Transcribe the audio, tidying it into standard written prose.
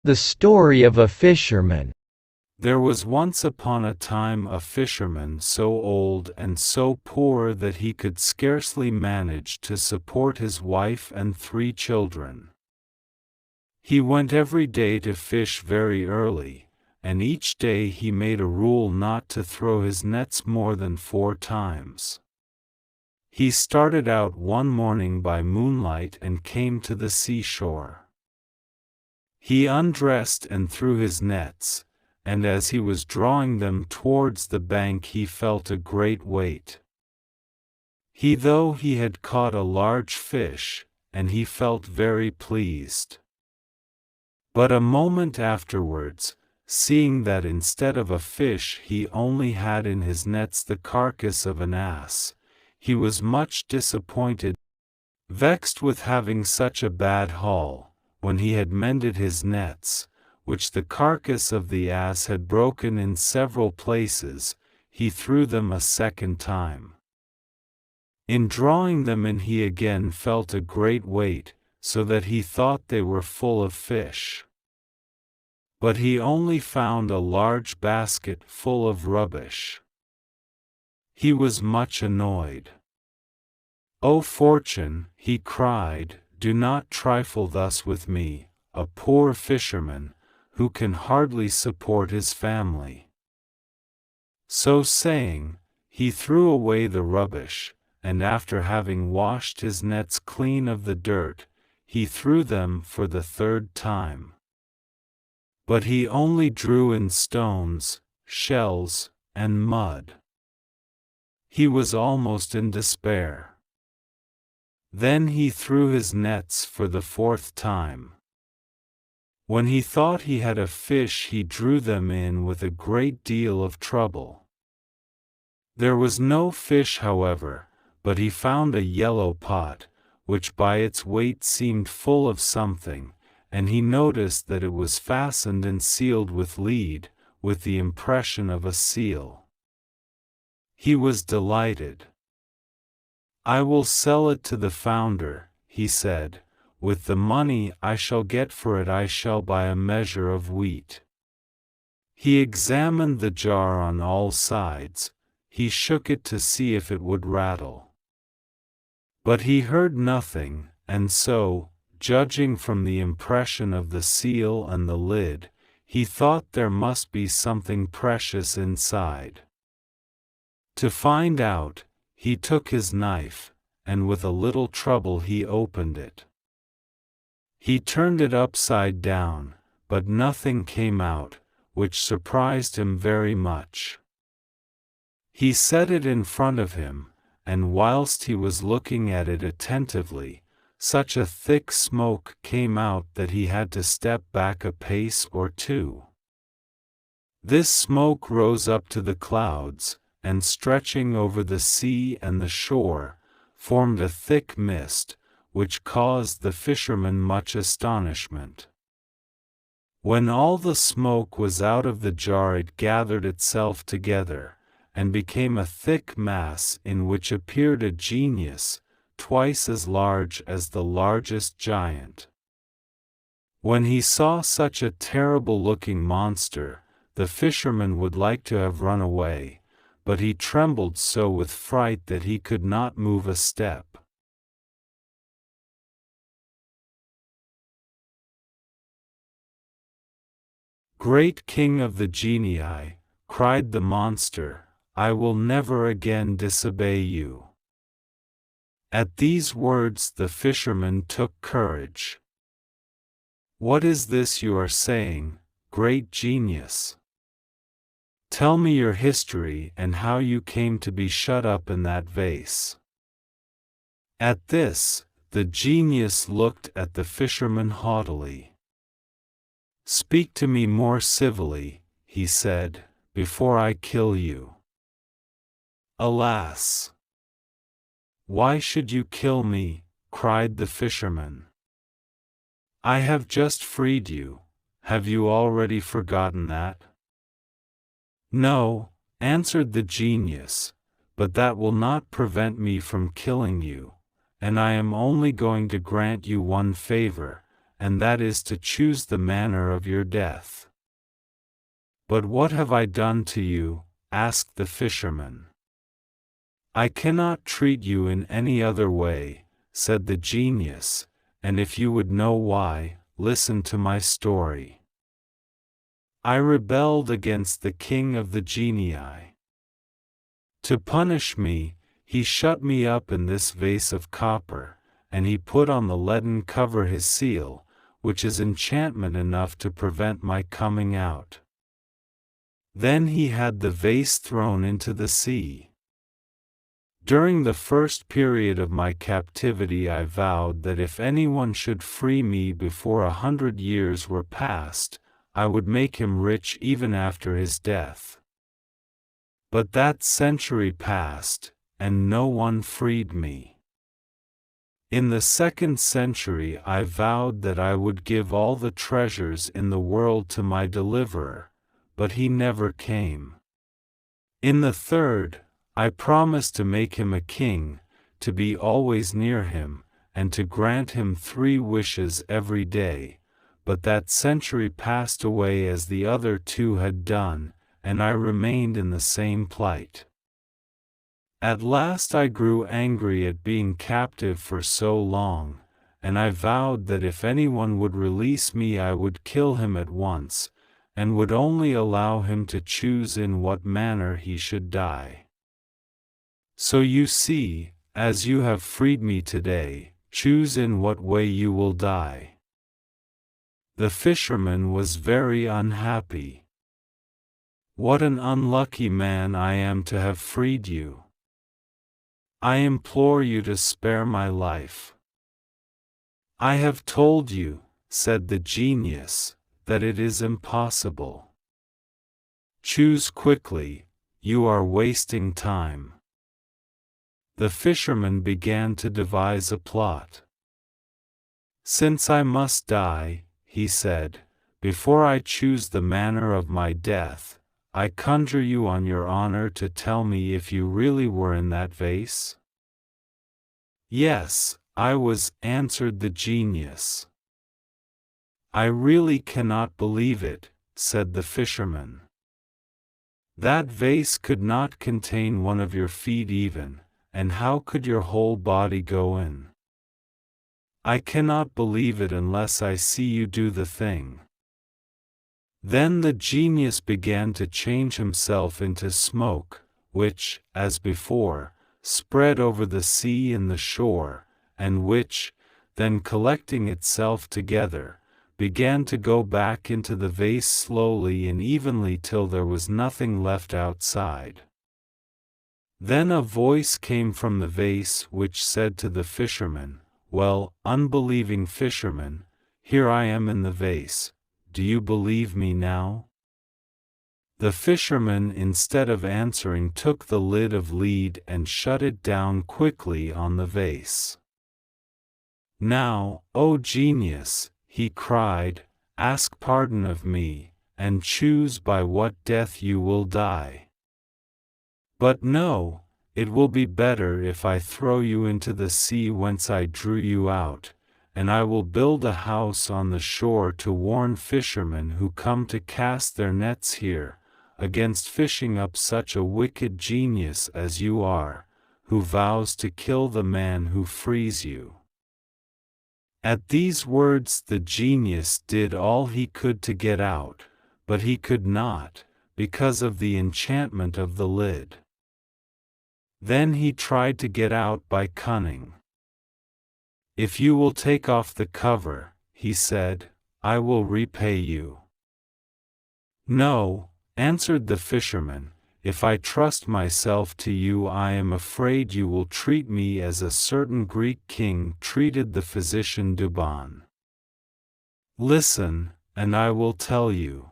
The story of a fisherman. There was once upon a time a fisherman so old and so poor that he could scarcely manage to support his wife and 3 children. He went every day to fish very early, and each day he made a rule not to throw his nets more than 4 times. He started out one morning by moonlight and came to the seashore. He undressed and threw his nets, and as he was drawing them towards the bank he felt a great weight. Though he had caught a large fish, and he felt very pleased. But a moment afterwards, seeing that instead of a fish he only had in his nets the carcass of an ass, he was much disappointed, vexed with having such a bad haul. When he had mended his nets, which the carcass of the ass had broken in several places, he threw them a second time. In drawing them in he again felt a great weight, so that he thought they were full of fish. But he only found a large basket full of rubbish. He was much annoyed. "O fortune," he cried, "do not trifle thus with me, a poor fisherman, who can hardly support his family." So saying, he threw away the rubbish, and after having washed his nets clean of the dirt, he threw them for the 3rd time. But he only drew in stones, shells, and mud. He was almost in despair. Then he threw his nets for the 4th time. When he thought he had a fish he drew them in with a great deal of trouble. There was no fish however, but he found a yellow pot, which by its weight seemed full of something, and he noticed that it was fastened and sealed with lead, with the impression of a seal. He was delighted. "I will sell it to the founder," he said. "With the money I shall get for it I shall buy a measure of wheat." He examined the jar on all sides, he shook it to see if it would rattle. But he heard nothing, and so, judging from the impression of the seal and the lid, he thought there must be something precious inside. To find out, he took his knife, and with a little trouble he opened it. He turned it upside down, but nothing came out, which surprised him very much. He set it in front of him, and whilst he was looking at it attentively, such a thick smoke came out that he had to step back a pace or 2. This smoke rose up to the clouds, and stretching over the sea and the shore, formed a thick mist, which caused the fisherman much astonishment. When all the smoke was out of the jar it gathered itself together, and became a thick mass in which appeared a genius, twice as large as the largest giant. When he saw such a terrible-looking monster, the fisherman would like to have run away, but he trembled so with fright that he could not move a step. "Great king of the genii," cried the monster, "I will never again disobey you." At these words the fisherman took courage. "What is this you are saying, great genius? Tell me your history and how you came to be shut up in that vase." At this, the genius looked at the fisherman haughtily. "Speak to me more civilly," he said, "before I kill you." "Alas! Why should you kill me?" cried the fisherman. "I have just freed you. Have you already forgotten that?" "No," answered the genius, "but that will not prevent me from killing you, and I am only going to grant you one favor, and that is to choose the manner of your death." "But what have I done to you?" asked the fisherman. "I cannot treat you in any other way," said the genius, "and if you would know why, listen to my story. I rebelled against the king of the genii. To punish me, he shut me up in this vase of copper, and he put on the leaden cover his seal, which is enchantment enough to prevent my coming out. Then he had the vase thrown into the sea. During the first period of my captivity I vowed that if anyone should free me before 100 years were past, I would make him rich even after his death. But that century passed, and no one freed me. In the 2nd century I vowed that I would give all the treasures in the world to my deliverer, but he never came. In the 3rd, I promised to make him a king, to be always near him, and to grant him 3 wishes every day, but that century passed away as the other 2 had done, and I remained in the same plight. At last I grew angry at being captive for so long, and I vowed that if anyone would release me I would kill him at once, and would only allow him to choose in what manner he should die. So you see, as you have freed me today, choose in what way you will die." The fisherman was very unhappy. "What an unlucky man I am to have freed you. I implore you to spare my life." "I have told you," said the genius, "that it is impossible. Choose quickly, you are wasting time." The fisherman began to devise a plot. "Since I must die," he said, "before I choose the manner of my death, I conjure you on your honor to tell me if you really were in that vase?" "Yes, I was," answered the genius. "I really cannot believe it," said the fisherman. "That vase could not contain one of your feet even, and how could your whole body go in? I cannot believe it unless I see you do the thing." Then the genius began to change himself into smoke, which, as before, spread over the sea and the shore, and which, then collecting itself together, began to go back into the vase slowly and evenly till there was nothing left outside. Then a voice came from the vase which said to the fisherman, "Well, unbelieving fisherman, here I am in the vase. Do you believe me now?" The fisherman, instead of answering, took the lid of lead and shut it down quickly on the vase. "Now, O genius," he cried, "ask pardon of me, and choose by what death you will die. But no, it will be better if I throw you into the sea whence I drew you out, and I will build a house on the shore to warn fishermen who come to cast their nets here, against fishing up such a wicked genius as you are, who vows to kill the man who frees you." At these words the genius did all he could to get out, but he could not, because of the enchantment of the lid. Then he tried to get out by cunning. "If you will take off the cover," he said, "I will repay you." "No," answered the fisherman, "if I trust myself to you I am afraid you will treat me as a certain Greek king treated the physician Douban. Listen, and I will tell you.